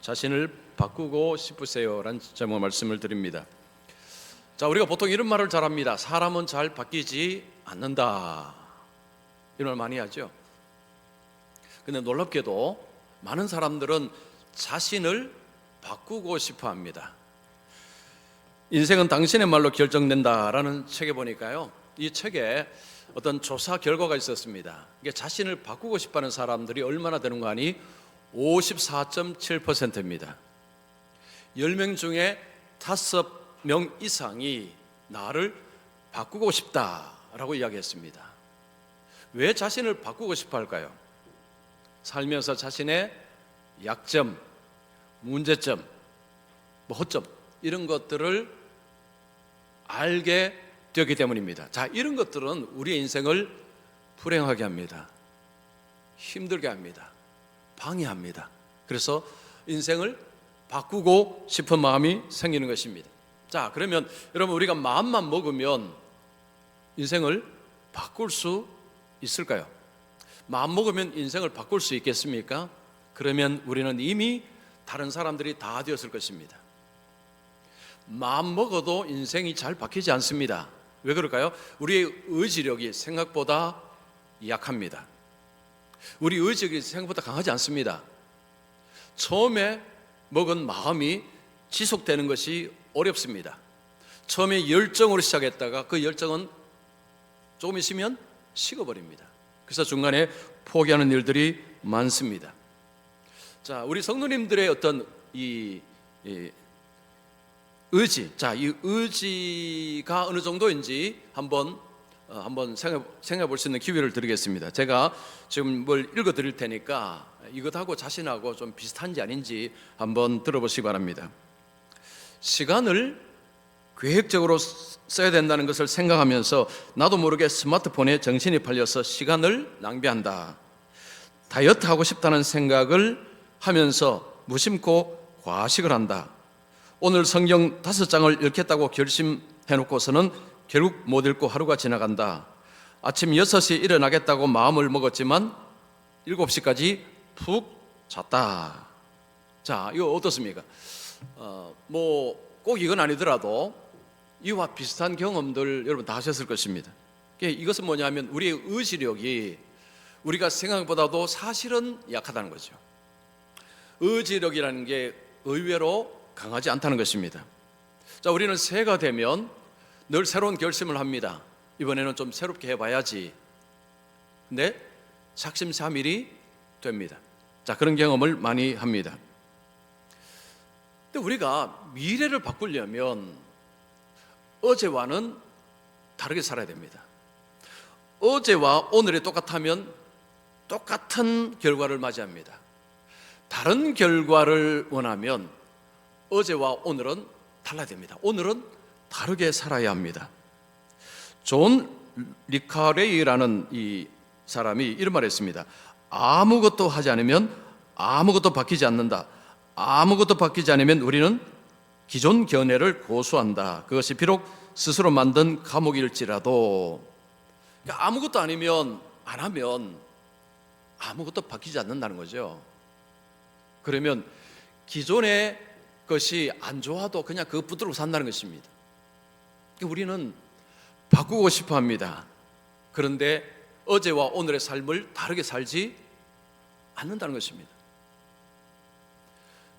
자신을 바꾸고 싶으세요? 라는 제목 말씀을 드립니다. 자, 우리가 보통 이런 말을 잘 합니다. 사람은 잘 바뀌지 않는다. 이런 말 많이 하죠. 근데 놀랍게도 많은 사람들은 자신을 바꾸고 싶어 합니다. 인생은 당신의 말로 결정된다라는 책에 보니까요, 이 책에 어떤 조사 결과가 있었습니다. 이게 자신을 바꾸고 싶어하는 사람들이 얼마나 되는가 하니 54.7%입니다. 10명 중에 5명 이상이 나를 바꾸고 싶다라고 이야기했습니다. 왜 자신을 바꾸고 싶어 할까요? 살면서 자신의 약점, 문제점, 허점 이런 것들을 알게 되었기 때문입니다. 자, 이런 것들은 우리의 인생을 불행하게 합니다. 힘들게 합니다. 방해합니다. 그래서 인생을 바꾸고 싶은 마음이 생기는 것입니다. 자, 그러면 여러분, 우리가 마음만 먹으면 인생을 바꿀 수 있을까요? 마음 먹으면 인생을 바꿀 수 있겠습니까? 그러면 우리는 이미 다른 사람들이 다 되었을 것입니다. 마음 먹어도 인생이 잘 바뀌지 않습니다. 왜 그럴까요? 우리의 의지력이 생각보다 약합니다. 우리 의지력이 생각보다 강하지 않습니다. 처음에 먹은 마음이 지속되는 것이 어렵습니다. 처음에 열정으로 시작했다가 그 열정은 조금 있으면 식어버립니다. 그래서 중간에 포기하는 일들이 많습니다. 자, 우리 성도님들의 어떤 이 의지, 자, 이 의지가 어느 정도인지 한번 생각해 볼 수 있는 기회를 드리겠습니다. 제가 지금 뭘 읽어 드릴 테니까 이것하고 자신하고 좀 비슷한지 아닌지 한번 들어보시기 바랍니다. 시간을 계획적으로 써야 된다는 것을 생각하면서 나도 모르게 스마트폰에 정신이 팔려서 시간을 낭비한다. 다이어트 하고 싶다는 생각을 하면서 무심코 과식을 한다. 오늘 성경 5장을 읽겠다고 결심해놓고서는 결국 못 읽고 하루가 지나간다. 아침 6시에 일어나겠다고 마음을 먹었지만 7시까지 푹 잤다. 자, 이거 어떻습니까? 꼭 이건 아니더라도 이와 비슷한 경험들 여러분 다 하셨을 것입니다. 이것은 뭐냐면 우리의 의지력이 우리가 생각보다도 사실은 약하다는 거죠. 의지력이라는 게 의외로 강하지 않다는 것입니다. 자, 우리는 새해가 되면 늘 새로운 결심을 합니다. 이번에는 좀 새롭게 해봐야지. 근데 작심삼일이 됩니다. 자, 그런 경험을 많이 합니다. 근데 우리가 미래를 바꾸려면 어제와는 다르게 살아야 됩니다. 어제와 오늘이 똑같으면 똑같은 결과를 맞이합니다. 다른 결과를 원하면 어제와 오늘은 달라야 됩니다. 오늘은 다르게 살아야 합니다. 존 리카레이라는 이 사람이 이런 말을 했습니다. 아무것도 하지 않으면 아무것도 바뀌지 않는다. 아무것도 바뀌지 않으면 우리는 기존 견해를 고수한다. 그것이 비록 스스로 만든 감옥일지라도. 그러니까 아무것도 아니면 안 하면 아무것도 바뀌지 않는다는 거죠. 그러면 기존의 것이 안 좋아도 그냥 그거 붙들고 산다는 것입니다. 우리는 바꾸고 싶어 합니다. 그런데 어제와 오늘의 삶을 다르게 살지 않는다는 것입니다.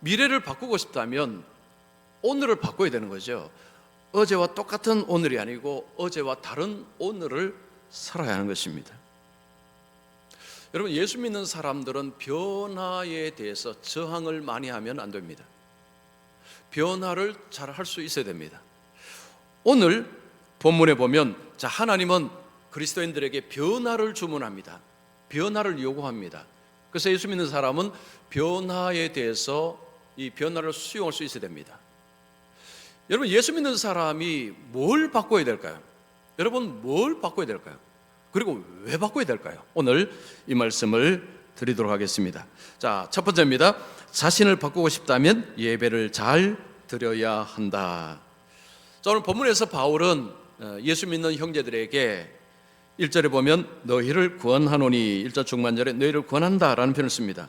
미래를 바꾸고 싶다면 오늘을 바꿔야 되는 거죠. 어제와 똑같은 오늘이 아니고 어제와 다른 오늘을 살아야 하는 것입니다. 여러분, 예수 믿는 사람들은 변화에 대해서 저항을 많이 하면 안 됩니다. 변화를 잘 할 수 있어야 됩니다. 오늘 본문에 보면, 자, 하나님은 그리스도인들에게 변화를 주문합니다. 변화를 요구합니다. 그래서 예수 믿는 사람은 변화에 대해서 이 변화를 수용할 수 있어야 됩니다. 여러분, 예수 믿는 사람이 뭘 바꿔야 될까요? 여러분, 뭘 바꿔야 될까요? 그리고 왜 바꿔야 될까요? 오늘 이 말씀을 드리도록 하겠습니다. 자, 첫 번째입니다. 자신을 바꾸고 싶다면 예배를 잘 드려야 한다. 자, 오늘 본문에서 바울은 예수 믿는 형제들에게 1절에 보면 너희를 구원하노니, 1절 중반절에 너희를 구원한다라는 표현을 씁니다.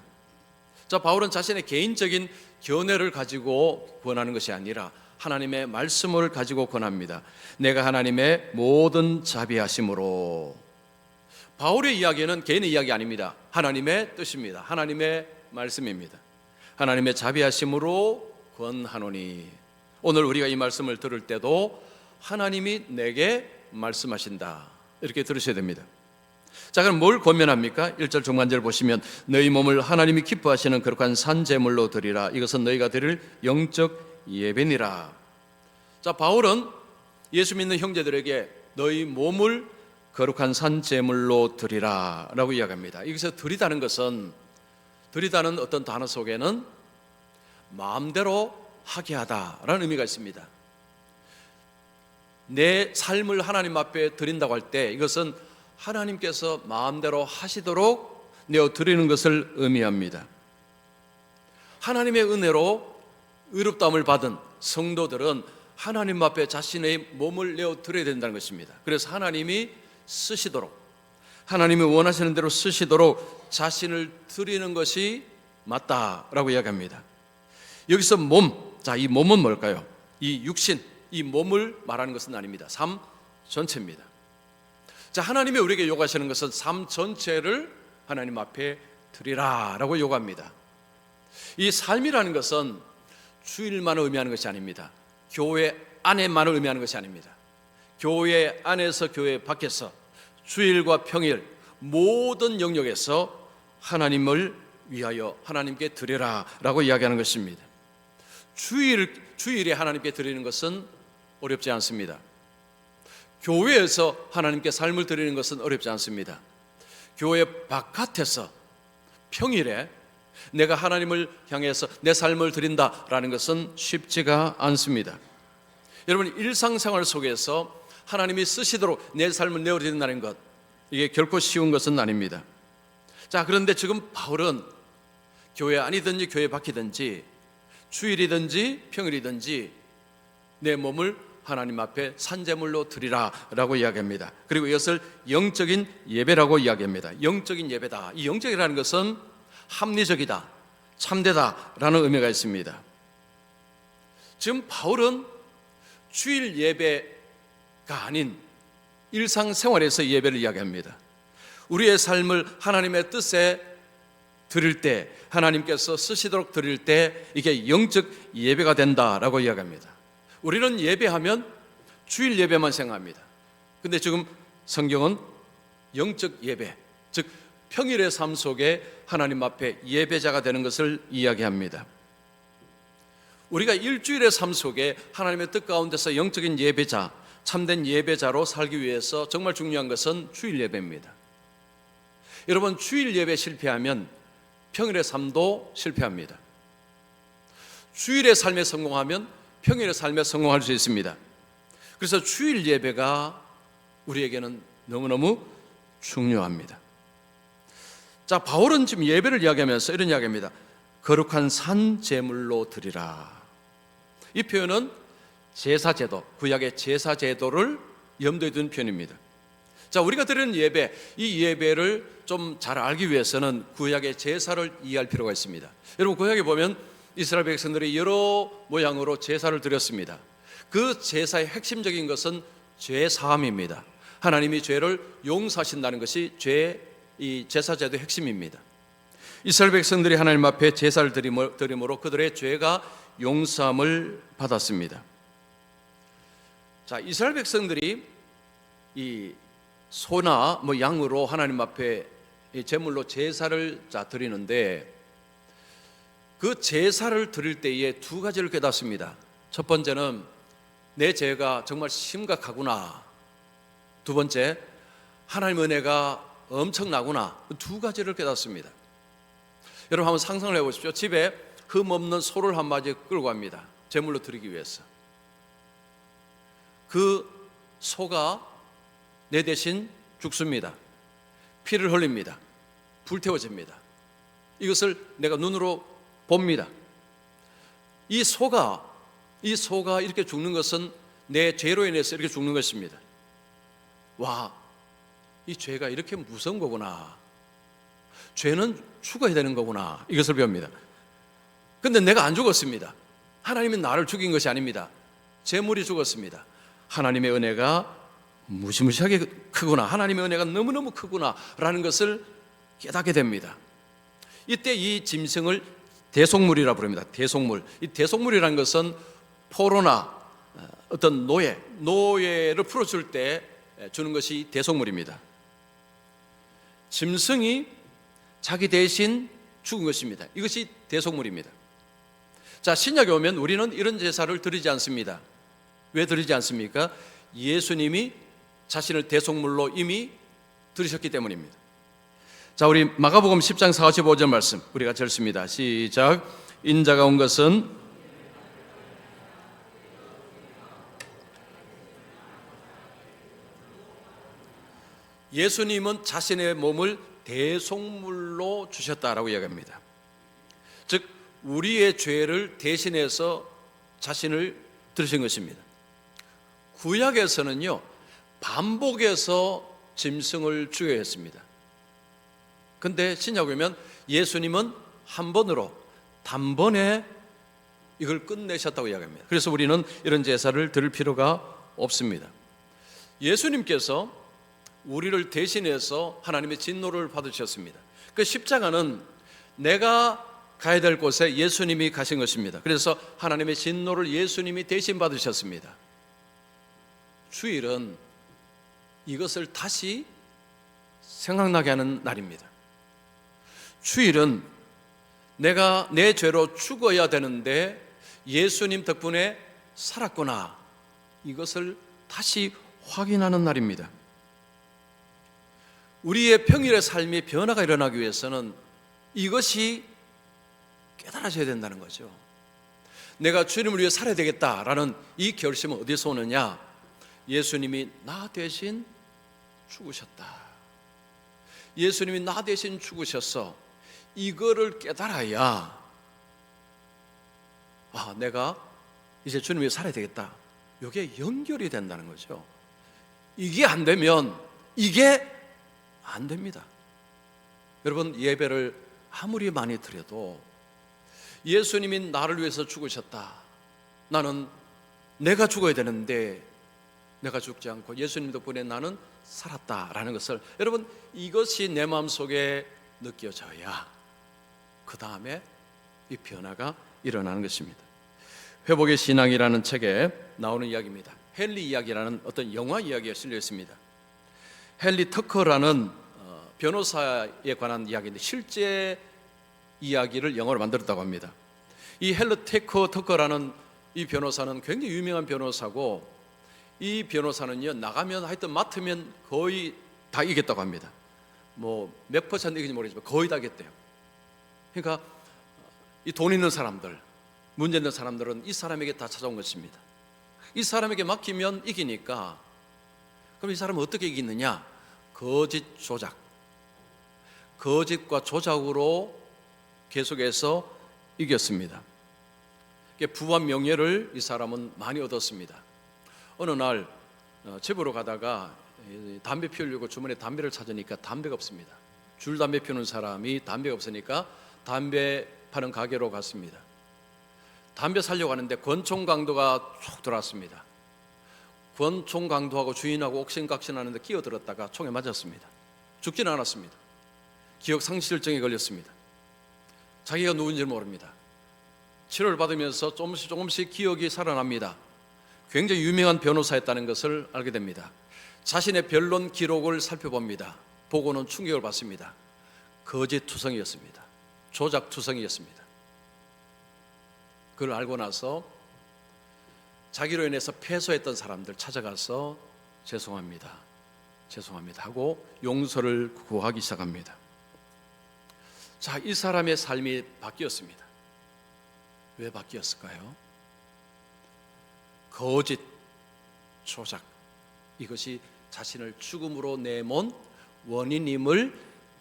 자, 바울은 자신의 개인적인 견해를 가지고 권하는 것이 아니라 하나님의 말씀을 가지고 권합니다. 내가 하나님의 모든 자비하심으로. 바울의 이야기는 개인의 이야기 아닙니다. 하나님의 뜻입니다. 하나님의 말씀입니다. 하나님의 자비하심으로 권하노니. 오늘 우리가 이 말씀을 들을 때도 하나님이 내게 말씀하신다, 이렇게 들으셔야 됩니다. 자, 그럼 뭘 권면합니까? 1절 중간절 보시면 너희 몸을 하나님이 기뻐하시는 거룩한 산제물로 드리라. 이것은 너희가 드릴 영적 예배니라. 자, 바울은 예수 믿는 형제들에게 너희 몸을 거룩한 산제물로 드리라 라고 이야기합니다. 여기서 드리다는 것은, 드리다는 어떤 단어 속에는 마음대로 하게 하다라는 의미가 있습니다. 내 삶을 하나님 앞에 드린다고 할 때 이것은 하나님께서 마음대로 하시도록 내어 드리는 것을 의미합니다. 하나님의 은혜로 의롭다함을 받은 성도들은 하나님 앞에 자신의 몸을 내어 드려야 된다는 것입니다. 그래서 하나님이 쓰시도록, 하나님이 원하시는 대로 쓰시도록 자신을 드리는 것이 맞다라고 이야기합니다. 여기서 몸, 자, 이 몸은 뭘까요? 이 육신, 이 몸을 말하는 것은 아닙니다. 삶 전체입니다. 자, 하나님이 우리에게 요구하시는 것은 삶 전체를 하나님 앞에 드리라라고 요구합니다. 이 삶이라는 것은 주일만을 의미하는 것이 아닙니다. 교회 안에만을 의미하는 것이 아닙니다. 교회 안에서 교회 밖에서 주일과 평일 모든 영역에서 하나님을 위하여 하나님께 드리라라고 이야기하는 것입니다. 주일에 하나님께 드리는 것은 어렵지 않습니다. 교회에서 하나님께 삶을 드리는 것은 어렵지 않습니다. 교회 바깥에서 평일에 내가 하나님을 향해서 내 삶을 드린다라는 것은 쉽지가 않습니다. 여러분, 일상생활 속에서 하나님이 쓰시도록 내 삶을 내어드린다는 것, 이게 결코 쉬운 것은 아닙니다. 자, 그런데 지금 바울은 교회 안이든지 교회 밖이든지 주일이든지 평일이든지 내 몸을 하나님 앞에 산제물로 드리라 라고 이야기합니다. 그리고 이것을 영적인 예배라고 이야기합니다. 영적인 예배다. 이 영적이라는 것은 합리적이다, 참되다 라는 의미가 있습니다. 지금 바울은 주일 예배가 아닌 일상생활에서 예배를 이야기합니다. 우리의 삶을 하나님의 뜻에 드릴 때, 하나님께서 쓰시도록 드릴 때 이게 영적 예배가 된다라고 이야기합니다. 우리는 예배하면 주일 예배만 생각합니다. 근데 지금 성경은 영적 예배, 즉 평일의 삶 속에 하나님 앞에 예배자가 되는 것을 이야기합니다. 우리가 일주일의 삶 속에 하나님의 뜻 가운데서 영적인 예배자, 참된 예배자로 살기 위해서 정말 중요한 것은 주일 예배입니다. 여러분, 주일 예배 실패하면 평일의 삶도 실패합니다. 주일의 삶에 성공하면 평일의 삶에 성공할 수 있습니다. 그래서 주일 예배가 우리에게는 너무너무 중요합니다. 자, 바울은 지금 예배를 이야기하면서 이런 이야기합니다. 거룩한 산 제물로 드리라. 이 표현은 제사제도, 구약의 제사제도를 염두에 둔 표현입니다. 자, 우리가 드리는 예배, 이 예배를 좀 잘 알기 위해서는 구약의 제사를 이해할 필요가 있습니다. 여러분, 구약에 보면 이스라엘 백성들이 여러 모양으로 제사를 드렸습니다. 그 제사의 핵심적인 것은 죄 사함입니다. 하나님이 죄를 용서하신다는 것이 이 제사제도의 핵심입니다. 이스라엘 백성들이 하나님 앞에 제사를 드림으로 그들의 죄가 용서함을 받았습니다. 자, 이스라엘 백성들이 이 소나 양으로 하나님 앞에 제물로 제사를 드리는데, 그 제사를 드릴 때에 두 가지를 깨닫습니다. 첫 번째는 내 죄가 정말 심각하구나. 두 번째, 하나님의 은혜가 엄청나구나. 두 가지를 깨닫습니다. 여러분, 한번 상상을 해보십시오. 집에 흠 없는 소를 한 마리 끌고 갑니다. 제물로 드리기 위해서. 그 소가 내 대신 죽습니다. 피를 흘립니다. 불태워집니다. 이것을 내가 눈으로 봅니다. 이 소가 이렇게 죽는 것은 내 죄로 인해서 이렇게 죽는 것입니다. 와, 이 죄가 이렇게 무서운 거구나. 죄는 죽어야 되는 거구나. 이것을 배웁니다. 근데 내가 안 죽었습니다. 하나님은 나를 죽인 것이 아닙니다. 재물이 죽었습니다. 하나님의 은혜가 무시무시하게 크구나, 하나님의 은혜가 너무너무 크구나 라는 것을 깨닫게 됩니다. 이때 이 짐승을 대속물이라 부릅니다. 대속물. 이 대속물이라는 것은 포로나 어떤 노예를 풀어줄 때 주는 것이 대속물입니다. 짐승이 자기 대신 죽은 것입니다. 이것이 대속물입니다. 자, 신약에 오면 우리는 이런 제사를 드리지 않습니다. 왜 드리지 않습니까? 예수님이 자신을 대속물로 이미 들으셨기 때문입니다. 자, 우리 마가복음 10장 45절 말씀 우리 같이 읽습니다. 시작. 인자가 온 것은 예수님은 자신의 몸을 대속물로 주셨다라고 이야기합니다. 즉 우리의 죄를 대신해서 자신을 들으신 것입니다. 구약에서는요, 반복해서 짐승을 죽여야 했습니다. 근데 신약에 보면 예수님은 한 번으로 단번에 이걸 끝내셨다고 이야기합니다. 그래서 우리는 이런 제사를 드릴 필요가 없습니다. 예수님께서 우리를 대신해서 하나님의 진노를 받으셨습니다. 그 십자가는 내가 가야 될 곳에 예수님이 가신 것입니다. 그래서 하나님의 진노를 예수님이 대신 받으셨습니다. 주일은 이것을 다시 생각나게 하는 날입니다. 주일은 내가 내 죄로 죽어야 되는데 예수님 덕분에 살았구나, 이것을 다시 확인하는 날입니다. 우리의 평일의 삶의 변화가 일어나기 위해서는 이것이 깨달아져야 된다는 거죠. 내가 주님을 위해 살아야 되겠다라는 이 결심은 어디서 오느냐? 예수님이 나 대신 죽으셨다. 예수님이 나 대신 죽으셔서 이거를 깨달아야 내가 이제 주님 위해 살아야 되겠다, 이게 연결이 된다는 거죠. 이게 안 되면 이게 안 됩니다. 여러분, 예배를 아무리 많이 드려도 예수님이 나를 위해서 죽으셨다, 나는 내가 죽어야 되는데 내가 죽지 않고 예수님 덕분에 나는 살았다라는 것을, 여러분, 이것이 내 마음속에 느껴져야 그 다음에 이 변화가 일어나는 것입니다. 회복의 신앙이라는 책에 나오는 이야기입니다. 헨리 이야기라는 어떤 영화 이야기가 실려 있습니다. 헨리 터커라는 변호사에 관한 이야기인데 실제 이야기를 영화로 만들었다고 합니다. 이 헨리 터커라는 이 변호사는 굉장히 유명한 변호사고, 이 변호사는요, 나가면 하여튼 맡으면 거의 다 이겼다고 합니다. 뭐 몇 퍼센트 이긴지 모르겠지만 거의 다 이겼대요. 그러니까 이 돈 있는 사람들, 문제 있는 사람들은 이 사람에게 다 찾아온 것입니다. 이 사람에게 맡기면 이기니까, 그럼 이 사람은 어떻게 이기느냐? 거짓 조작, 거짓과 조작으로 계속해서 이겼습니다. 부와 명예를 이 사람은 많이 얻었습니다. 어느 날 집으로 가다가 담배 피우려고 주머니에 담배를 찾으니까 담배가 없습니다. 줄 담배 피우는 사람이 담배가 없으니까 담배 파는 가게로 갔습니다. 담배 사려고 하는데 권총 강도가 쭉 들어왔습니다. 권총 강도하고 주인하고 옥신각신하는데 끼어들었다가 총에 맞았습니다. 죽지는 않았습니다. 기억 상실증에 걸렸습니다. 자기가 누군지를 모릅니다. 치료를 받으면서 조금씩 기억이 살아납니다. 굉장히 유명한 변호사였다는 것을 알게 됩니다. 자신의 변론 기록을 살펴봅니다. 보고는 충격을 받습니다. 거짓투성이었습니다. 조작투성이었습니다. 그걸 알고 나서 자기로 인해서 패소했던 사람들 찾아가서 죄송합니다 하고 용서를 구하기 시작합니다. 자, 이 사람의 삶이 바뀌었습니다. 왜 바뀌었을까요? 거짓, 조작, 이것이 자신을 죽음으로 내몬 원인임을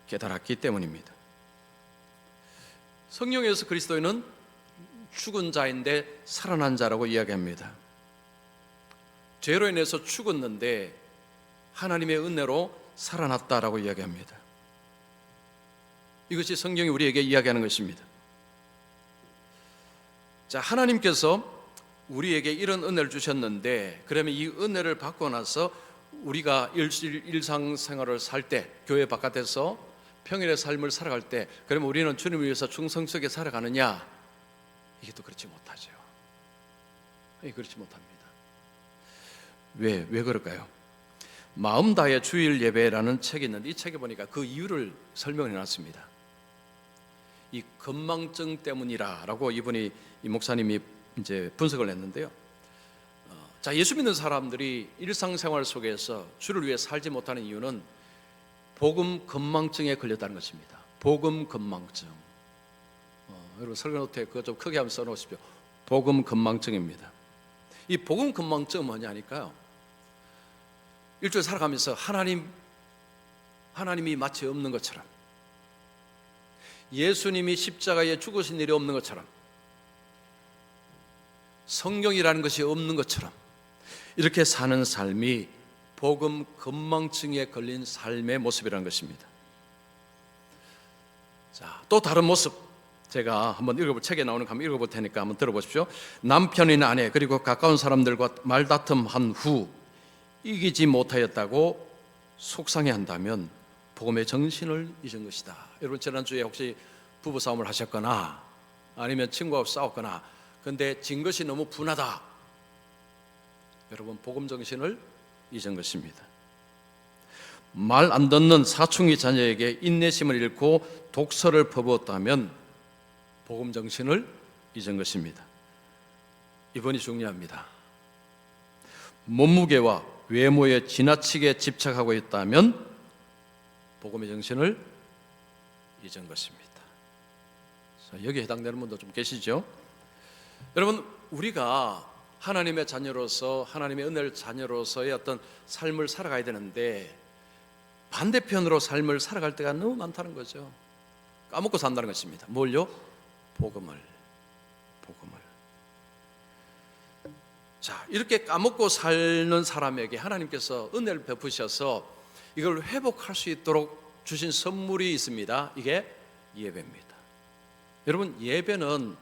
깨달았기 때문입니다. 성경에서 그리스도인은 죽은 자인데 살아난 자라고 이야기합니다. 죄로 인해서 죽었는데 하나님의 은혜로 살아났다라고 이야기합니다. 이것이 성경이 우리에게 이야기하는 것입니다. 자, 하나님께서 우리에게 이런 은혜를 주셨는데, 그러면 이 은혜를 받고 나서 우리가 일상생활을 살 때, 교회 바깥에서 평일의 삶을 살아갈 때, 그러면 우리는 주님을 위해서 충성스럽게 살아가느냐? 이게 또 그렇지 못하죠. 이게 그렇지 못합니다. 왜 그럴까요? 마음 다해 주일 예배라는 책이 있는데, 이 책에 보니까 그 이유를 설명해 놨습니다. 이 건망증 때문이라고 이 목사님이 이제 분석을 했는데요. 자, 예수 믿는 사람들이 일상생활 속에서 주를 위해 살지 못하는 이유는 복음 건망증에 걸렸다는 것입니다. 복음 건망증. 여러분 설교 노트에 그거 좀 크게 한번 써놓으십시오. 복음 건망증입니다. 이 복음 건망증은 뭐냐니까요. 일주일 살아가면서 하나님이 마치 없는 것처럼, 예수님이 십자가에 죽으신 일이 없는 것처럼, 성경이라는 것이 없는 것처럼 이렇게 사는 삶이 복음 건망증에 걸린 삶의 모습이라는 것입니다. 자, 또 다른 모습 제가 한번 책에 나오는 거 한번 읽어볼 테니까 한번 들어보십시오. 남편이나 아내 그리고 가까운 사람들과 말다툼한 후 이기지 못하였다고 속상해한다면 복음의 정신을 잊은 것이다. 여러분 지난주에 혹시 부부싸움을 하셨거나 아니면 친구하고 싸웠거나 그런데 진 것이 너무 분하다, 여러분 복음 정신을 잊은 것입니다. 말 안 듣는 사춘기 자녀에게 인내심을 잃고 독서를 퍼부었다면 복음 정신을 잊은 것입니다. 이번이 중요합니다. 몸무게와 외모에 지나치게 집착하고 있다면 복음의 정신을 잊은 것입니다. 자, 여기에 해당되는 분도 좀 계시죠? 여러분 우리가 하나님의 자녀로서, 하나님의 은혜를 자녀로서의 어떤 삶을 살아가야 되는데 반대편으로 삶을 살아갈 때가 너무 많다는 거죠. 까먹고 산다는 것입니다. 뭘요? 복음을. 자, 이렇게 까먹고 사는 사람에게 하나님께서 은혜를 베푸셔서 이걸 회복할 수 있도록 주신 선물이 있습니다. 이게 예배입니다. 여러분 예배는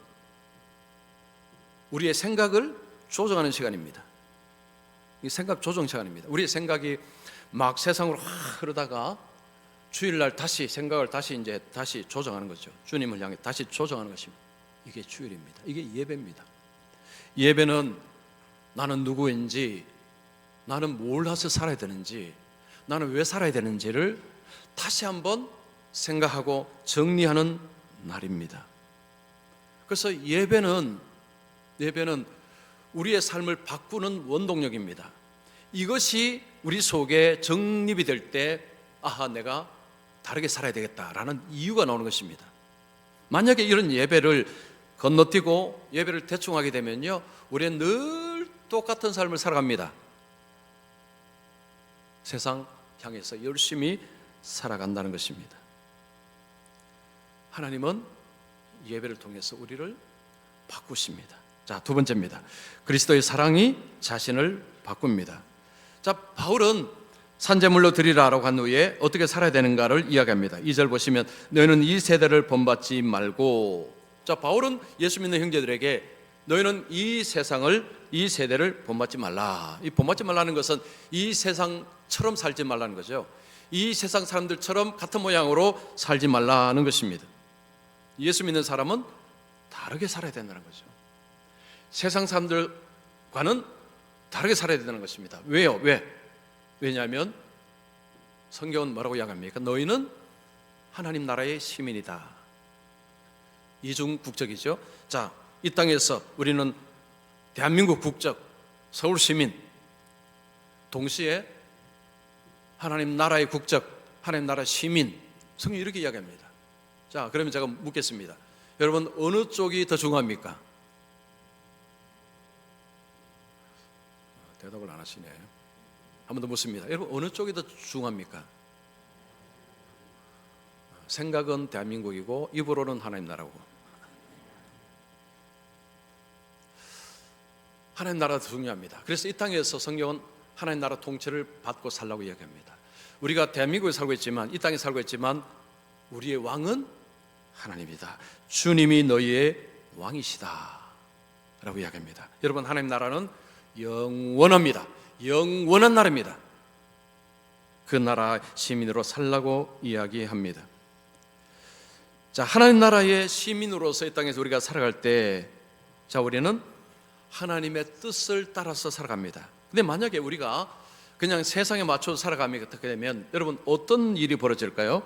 우리의 생각을 조정하는 시간입니다. 이 생각 조정 시간입니다. 우리의 생각이 막 세상으로 흐르다가 주일날 다시 생각을 다시 조정하는 거죠. 주님을 향해 다시 조정하는 것입니다. 이게 주일입니다. 이게 예배입니다. 예배는 나는 누구인지, 나는 뭘 해서 살아야 되는지, 나는 왜 살아야 되는지를 다시 한번 생각하고 정리하는 날입니다. 그래서 예배는 우리의 삶을 바꾸는 원동력입니다. 이것이 우리 속에 정립이 될 때 아하, 내가 다르게 살아야 되겠다라는 이유가 나오는 것입니다. 만약에 이런 예배를 건너뛰고 예배를 대충 하게 되면요, 우리는 늘 똑같은 삶을 살아갑니다. 세상 향해서 열심히 살아간다는 것입니다. 하나님은 예배를 통해서 우리를 바꾸십니다. 자, 두 번째입니다. 그리스도의 사랑이 자신을 바꿉니다. 자, 바울은 산제물로 드리라라고 한 후에 어떻게 살아야 되는가를 이야기합니다. 2절 보시면 너희는 이 세대를 본받지 말고, 자, 바울은 예수 믿는 형제들에게 너희는 이 세대를 본받지 말라. 이 본받지 말라는 것은 이 세상처럼 살지 말라는 거죠. 이 세상 사람들처럼 같은 모양으로 살지 말라는 것입니다. 예수 믿는 사람은 다르게 살아야 된다는 거죠. 세상 사람들과는 다르게 살아야 된다는 것입니다. 왜요? 왜냐하면 성경은 뭐라고 이야기합니까? 너희는 하나님 나라의 시민이다. 이중 국적이죠. 자, 이 땅에서 우리는 대한민국 국적, 서울 시민, 동시에 하나님 나라의 국적, 하나님 나라 시민, 성경이 이렇게 이야기합니다. 자, 그러면 제가 묻겠습니다. 여러분 어느 쪽이 더 중요합니까? 대답을 안 하시네. 한 번 더 묻습니다. 여러분 어느 쪽이 더 중요합니까? 생각은 대한민국이고 입으로는 하나님 나라고. 하나님 나라가 더 중요합니다. 그래서 이 땅에서 성경은 하나님 나라 통치를 받고 살라고 이야기합니다. 우리가 대한민국에 살고 있지만, 이 땅에 살고 있지만 우리의 왕은 하나님이다. 주님이 너희의 왕이시다. 라고 이야기합니다. 여러분, 하나님 나라는 영원합니다. 영원한 나라입니다. 그 나라 시민으로 살라고 이야기합니다. 자, 하나님 나라의 시민으로서 이 땅에서 우리가 살아갈 때, 자, 우리는 하나님의 뜻을 따라서 살아갑니다. 근데 만약에 우리가 그냥 세상에 맞춰서 살아가면 어떻게 되면 여러분 어떤 일이 벌어질까요?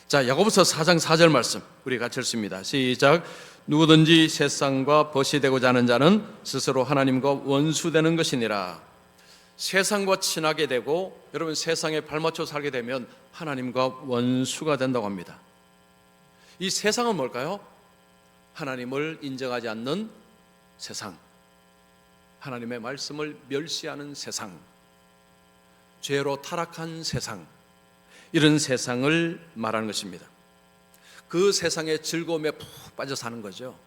자, 야고보서 4장 4절 말씀 우리 같이 읽습니다. 시작. 누구든지 세상과 벗이 되고자 하는 자는 스스로 하나님과 원수되는 것이니라. 세상과 친하게 되고 여러분 세상에 발맞춰 살게 되면 하나님과 원수가 된다고 합니다. 이 세상은 뭘까요? 하나님을 인정하지 않는 세상, 하나님의 말씀을 멸시하는 세상, 죄로 타락한 세상, 이런 세상을 말하는 것입니다. 그 세상의 즐거움에 푹 빠져 사는 거죠.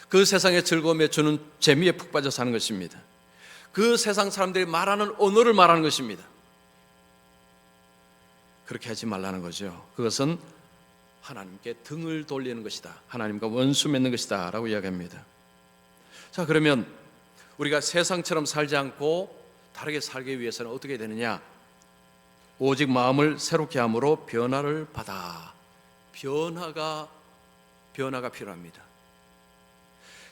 그 세상의 즐거움에 주는 재미에 푹 빠져 사는 것입니다. 그 세상 사람들이 말하는 언어를 말하는 것입니다. 그렇게 하지 말라는 거죠. 그것은 하나님께 등을 돌리는 것이다, 하나님과 원수 맺는 것이다 라고 이야기합니다. 자, 그러면 우리가 세상처럼 살지 않고 다르게 살기 위해서는 어떻게 되느냐? 오직 마음을 새롭게 함으로 변화를 받아. 변화가 필요합니다.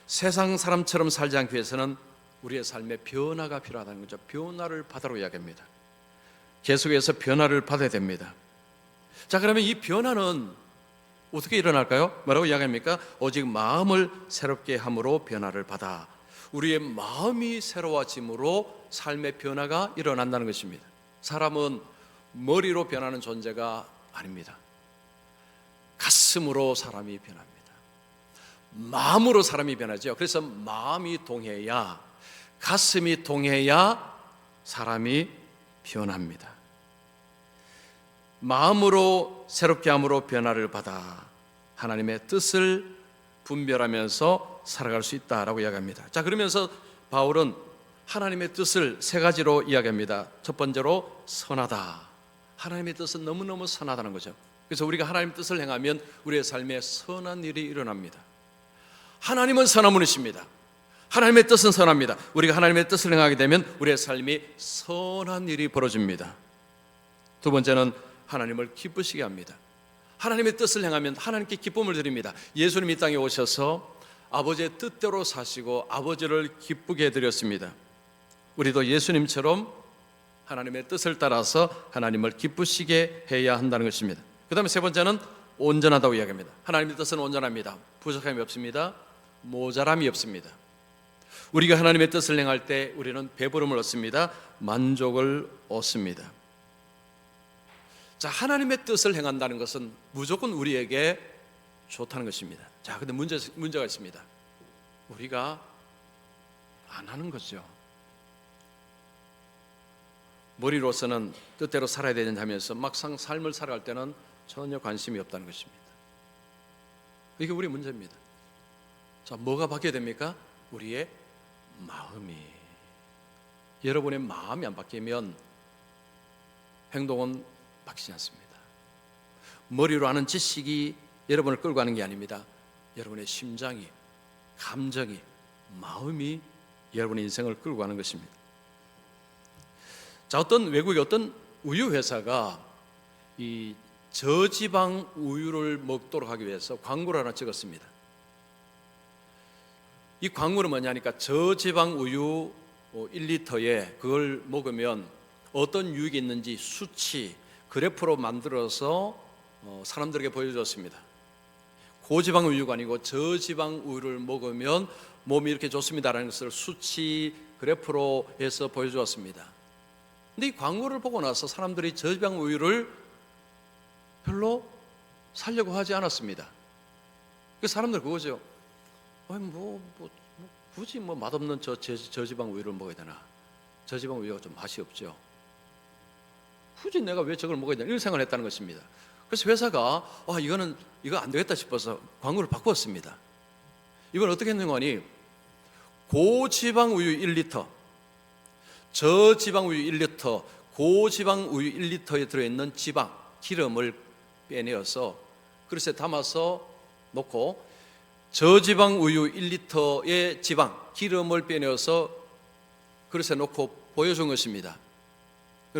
세상 사람처럼 살지 않기 위해서는 우리의 삶에 변화가 필요하다는 거죠. 변화를 받으라고 이야기합니다. 계속해서 변화를 받아야 됩니다. 자, 그러면 이 변화는 어떻게 일어날까요? 뭐라고 이야기합니까? 오직 마음을 새롭게 함으로 변화를 받아. 우리의 마음이 새로워짐으로 삶의 변화가 일어난다는 것입니다. 사람은 머리로 변하는 존재가 아닙니다. 가슴으로 사람이 변합니다. 마음으로 사람이 변하죠. 그래서 마음이 동해야, 가슴이 동해야 사람이 변합니다. 마음으로 새롭게 함으로 변화를 받아 하나님의 뜻을 분별하면서 살아갈 수 있다라고 이야기합니다. 자, 그러면서 바울은 하나님의 뜻을 세 가지로 이야기합니다. 첫 번째로 선하다. 하나님의 뜻은 너무너무 선하다는 거죠. 그래서 우리가 하나님의 뜻을 행하면 우리의 삶에 선한 일이 일어납니다. 하나님은 선한 분이십니다. 하나님의 뜻은 선합니다. 우리가 하나님의 뜻을 행하게 되면 우리의 삶이 선한 일이 벌어집니다. 두 번째는 하나님을 기쁘시게 합니다. 하나님의 뜻을 행하면 하나님께 기쁨을 드립니다. 예수님이 이 땅에 오셔서 아버지의 뜻대로 사시고 아버지를 기쁘게 해드렸습니다. 우리도 예수님처럼 하나님의 뜻을 따라서 하나님을 기쁘시게 해야 한다는 것입니다. 그 다음에 세 번째는 온전하다고 이야기합니다. 하나님의 뜻은 온전합니다. 부족함이 없습니다. 모자람이 없습니다. 우리가 하나님의 뜻을 행할 때 우리는 배부름을 얻습니다. 만족을 얻습니다. 자, 하나님의 뜻을 행한다는 것은 무조건 우리에게 좋다는 것입니다. 자, 근데 문제가 있습니다. 우리가 안 하는 거죠. 머리로서는 뜻대로 살아야 되는 하면서 막상 삶을 살아갈 때는 전혀 관심이 없다는 것입니다. 이게 우리 문제입니다. 자, 뭐가 바뀌어야 됩니까? 우리의 마음이. 여러분의 마음이 안 바뀌면 행동은 바뀌지 않습니다. 머리로 하는 지식이 여러분을 끌고 가는 게 아닙니다. 여러분의 심장이, 감정이, 마음이 여러분의 인생을 끌고 가는 것입니다. 자, 어떤 외국의 어떤 우유 회사가 이 저지방 우유를 먹도록 하기 위해서 광고를 하나 찍었습니다. 이 광고는 뭐냐니까 저지방 우유 1리터에 그걸 먹으면 어떤 유익이 있는지 수치, 그래프로 만들어서 사람들에게 보여줬습니다. 고지방 우유가 아니고 저지방 우유를 먹으면 몸이 이렇게 좋습니다라는 것을 수치, 그래프로 해서 보여주었습니다. 근데 이 광고를 보고 나서 사람들이 저지방 우유를 별로 살려고 하지 않았습니다. 그 사람들 그거죠. 굳이 맛없는 저지방 우유를 먹어야 되나? 저지방 우유가 좀 맛이 없죠. 굳이 내가 왜 저걸 먹어야 되나? 이런 생각을 했다는 것입니다. 그래서 회사가 이거 안 되겠다 싶어서 광고를 바꾸었습니다. 이건 어떻게 했는 거니? 고지방 우유 1리터, 저지방 우유 1리터, 고지방 우유 1리터에 들어있는 지방, 기름을 빼내어서 그릇에 담아서 놓고 저지방 우유 1리터의 지방, 기름을 빼내어서 그릇에 놓고 보여준 것입니다.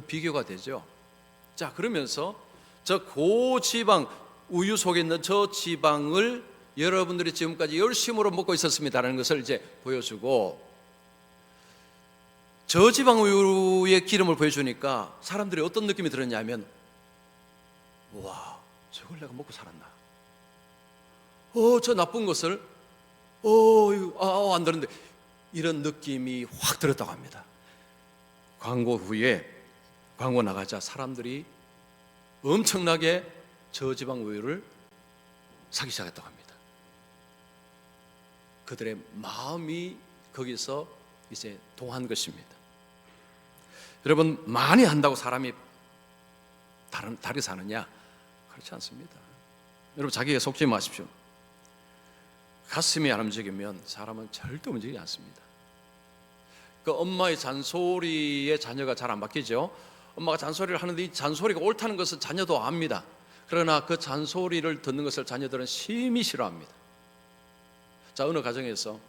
비교가 되죠. 자, 그러면서 저 고지방, 우유 속에 있는 저 지방을 여러분들이 지금까지 열심으로 먹고 있었습니다라는 것을 이제 보여주고, 저지방 우유의 기름을 보여주니까 사람들이 어떤 느낌이 들었냐면, 와, 저걸 내가 먹고 살았나? 저 나쁜 것을 안 되는데, 이런 느낌이 확 들었다고 합니다. 광고 후에 광고 나가자 사람들이 엄청나게 저지방 우유를 사기 시작했다고 합니다. 그들의 마음이 거기서 이제 동한 것입니다. 여러분, 많이 한다고 사람이 다르게 사느냐? 그렇지 않습니다. 여러분, 자기에게 속지 마십시오. 가슴이 안 움직이면 사람은 절대 움직이지 않습니다. 그 엄마의 잔소리에 자녀가 잘 안 바뀌죠. 엄마가 잔소리를 하는데 이 잔소리가 옳다는 것은 자녀도 압니다. 그러나 그 잔소리를 듣는 것을 자녀들은 심히 싫어합니다. 자, 어느 가정에서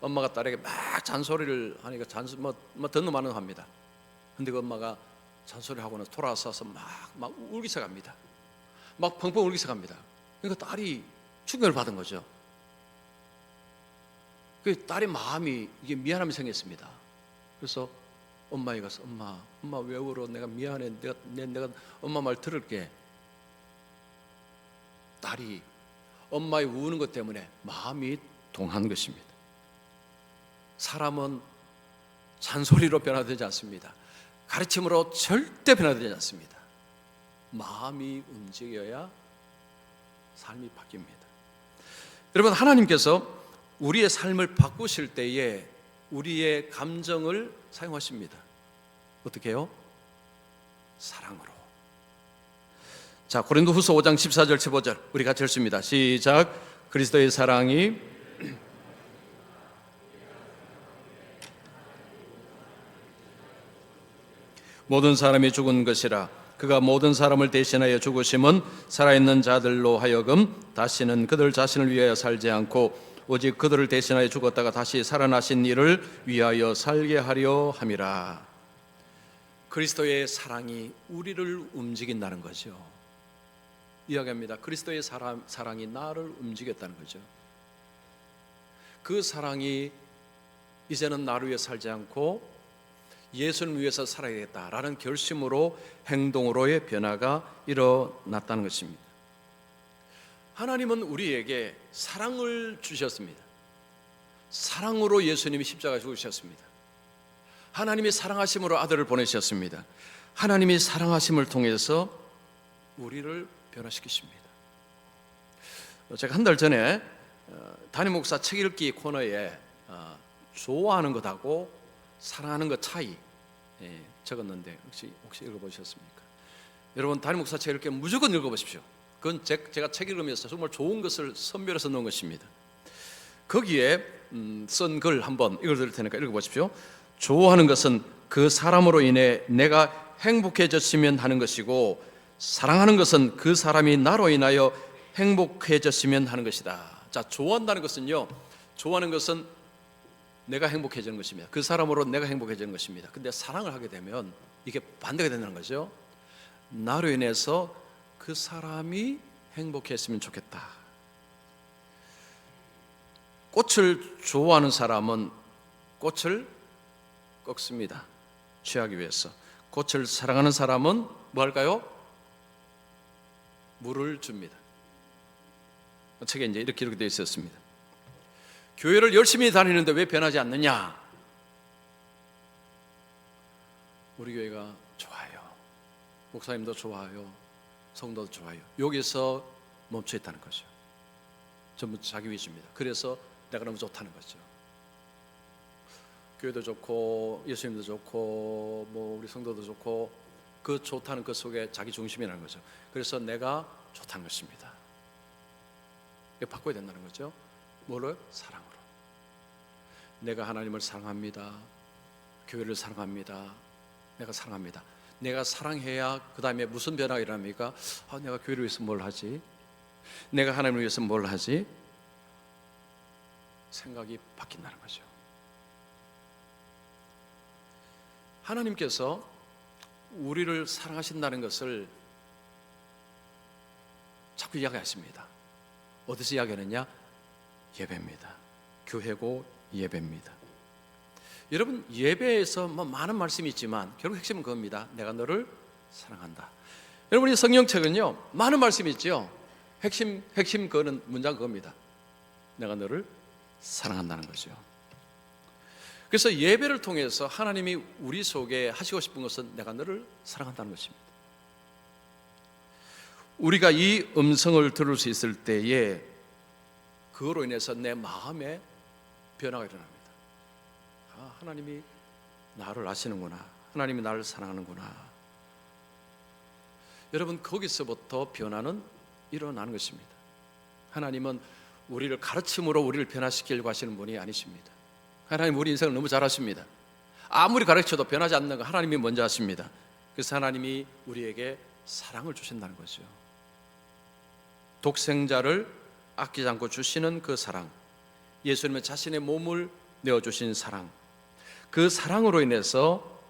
엄마가 딸에게 막 잔소리를 하니까 듣는 말은 합니다. 근데 그 엄마가 잔소리를 하고는 돌아서서 막 울기 시작합니다. 막 펑펑 울기 시작합니다. 그러니까 딸이 충격을 받은 거죠. 그 딸의 마음이 이게 미안함이 생겼습니다. 그래서 엄마에 가서 엄마 왜 울어? 내가 미안해. 내가 엄마 말 들을게. 딸이 엄마의 우는 것 때문에 마음이 동한 것입니다. 사람은 잔소리로 변화되지 않습니다. 가르침으로 절대 변화되지 않습니다. 마음이 움직여야 삶이 바뀝니다. 여러분, 하나님께서 우리의 삶을 바꾸실 때에 우리의 감정을 사용하십니다. 어떻게 해요? 사랑으로. 자, 고린도후서 5장 14절 15절 우리 같이 읽습니다. 시작. 그리스도의 사랑이 모든 사람이 죽은 것이라. 그가 모든 사람을 대신하여 죽으심은 살아있는 자들로 하여금 다시는 그들 자신을 위하여 살지 않고 오직 그들을 대신하여 죽었다가 다시 살아나신 이를 위하여 살게 하려 함이라. 그리스도의 사랑이 우리를 움직인다는 거죠. 이야기합니다. 그리스도의 사랑이 나를 움직였다는 거죠. 그 사랑이 이제는 나를 위해 살지 않고 예수를 위해서 살아야겠다라는 결심으로 행동으로의 변화가 일어났다는 것입니다. 하나님은 우리에게 사랑을 주셨습니다. 사랑으로 예수님이 십자가에 죽으셨습니다. 하나님이 사랑하심으로 아들을 보내셨습니다. 하나님이 사랑하심을 통해서 우리를 변화시키십니다. 제가 한 달 전에 담임 목사 책 읽기 코너에 좋아하는 것하고 사랑하는 것 차이 적었는데 혹시 읽어보셨습니까? 여러분, 담임 목사 책 읽기 무조건 읽어보십시오. 그건 제가 책 읽으면서 정말 좋은 것을 선별해서 넣은 것입니다. 거기에 쓴 글 한번 읽어드릴 테니까 읽어보십시오. 좋아하는 것은 그 사람으로 인해 내가 행복해졌으면 하는 것이고, 사랑하는 것은 그 사람이 나로 인하여 행복해졌으면 하는 것이다. 자, 좋아한다는 것은요, 좋아하는 것은 내가 행복해지는 것입니다. 그 사람으로 내가 행복해지는 것입니다. 근데 사랑을 하게 되면 이게 반대가 된다는 거죠. 나로 인해서 그 사람이 행복했으면 좋겠다. 꽃을 좋아하는 사람은 꽃을 꺾습니다. 취하기 위해서. 꽃을 사랑하는 사람은 뭐 할까요? 물을 줍니다. 책에 이제 이렇게 되어 있었습니다. 교회를 열심히 다니는데 왜 변하지 않느냐? 우리 교회가 좋아요. 목사님도 좋아요. 성도도 좋아요. 여기서 멈춰 있다는 거죠. 전부 자기 위주입니다. 그래서 내가 너무 좋다는 거죠. 교회도 좋고 예수님도 좋고 뭐 우리 성도도 좋고 그 좋다는 것 속에 자기 중심이라는 거죠. 그래서 내가 좋다는 것입니다. 이거 바꿔야 된다는 거죠. 뭐를? 사랑으로. 내가 하나님을 사랑합니다. 교회를 사랑합니다. 내가 사랑합니다. 내가 사랑해야 그 다음에 무슨 변화가 일어납니까? 내가 교회를 위해서 뭘 하지? 내가 하나님을 위해서 뭘 하지? 생각이 바뀐다는 거죠. 하나님께서 우리를 사랑하신다는 것을 자꾸 이야기하십니다. 어디서 이야기하느냐? 예배입니다. 교회고 예배입니다. 여러분, 예배에서 많은 말씀이 있지만 결국 핵심은 그겁니다. 내가 너를 사랑한다. 여러분, 이 성경책은요 많은 말씀이 있죠. 핵심 그거는 문장 그겁니다. 내가 너를 사랑한다는 거죠. 그래서 예배를 통해서 하나님이 우리 속에 하시고 싶은 것은 내가 너를 사랑한다는 것입니다. 우리가 이 음성을 들을 수 있을 때에 그거로 인해서 내 마음에 변화가 일어납니다. 아, 하나님이 나를 아시는구나. 하나님이 나를 사랑하는구나. 여러분, 거기서부터 변화는 일어나는 것입니다. 하나님은 우리를 가르침으로 우리를 변화시키려고 하시는 분이 아니십니다. 하나님 우리 인생을 너무 잘 아십니다. 아무리 가르쳐도 변하지 않는 거 하나님이 먼저 아십니다. 그래서 하나님이 우리에게 사랑을 주신다는 거죠. 독생자를 아끼지 않고 주시는 그 사랑, 예수님은 자신의 몸을 내어주신 사랑, 그 사랑으로 인해서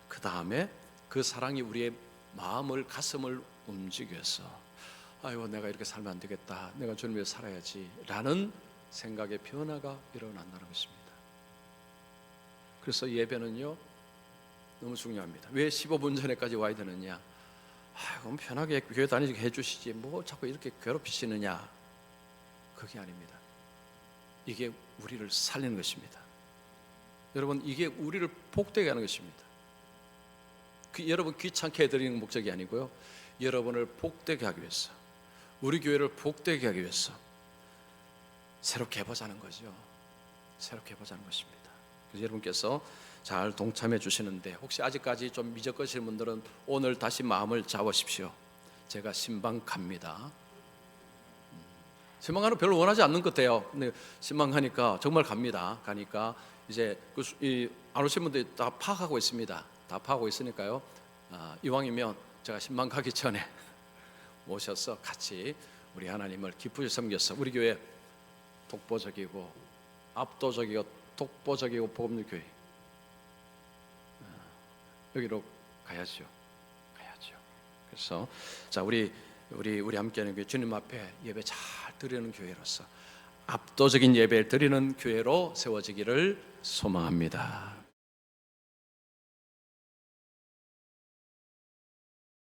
그 다음에 그 사랑이 우리의 마음을, 가슴을 움직여서 아이고 내가 이렇게 살면 안 되겠다, 내가 주님 위해 살아야지 라는 생각의 변화가 일어난다는 것입니다. 그래서 예배는요 너무 중요합니다. 왜 15분 전에까지 와야 되느냐? 그럼 편하게 교회 다니게 해주시지 뭐 자꾸 이렇게 괴롭히시느냐? 그게 아닙니다. 이게 우리를 살리는 것입니다. 여러분, 이게 우리를 복되게 하는 것입니다. 여러분 귀찮게 해드리는 목적이 아니고요, 여러분을 복되게 하기 위해서, 우리 교회를 복되게 하기 위해서 새롭게 해보자는 거죠. 새롭게 해보자는 것입니다. 그래서 여러분께서 잘 동참해 주시는데, 혹시 아직까지 좀 미적거리시는 분들은 오늘 다시 마음을 잡으십시오. 제가 신방 갑니다. 신방가는 별로 원하지 않는 것 같아요. 근데 신방가니까 정말 갑니다. 가니까 이제 안 오신 분들이 다 파악하고 있습니다. 다 파악하고 있으니까요, 이왕이면 제가 신방 가기 전에 모셔서 같이 우리 하나님을 기쁘게 섬겨서 우리 교회 독보적이고 압도적이고 독보적이고 복음의 교회, 여기로 가야죠. 그래서 자 우리 함께하는 교회, 주님 앞에 예배 잘 드리는 교회로서 압도적인 예배를 드리는 교회로 세워지기를 소망합니다.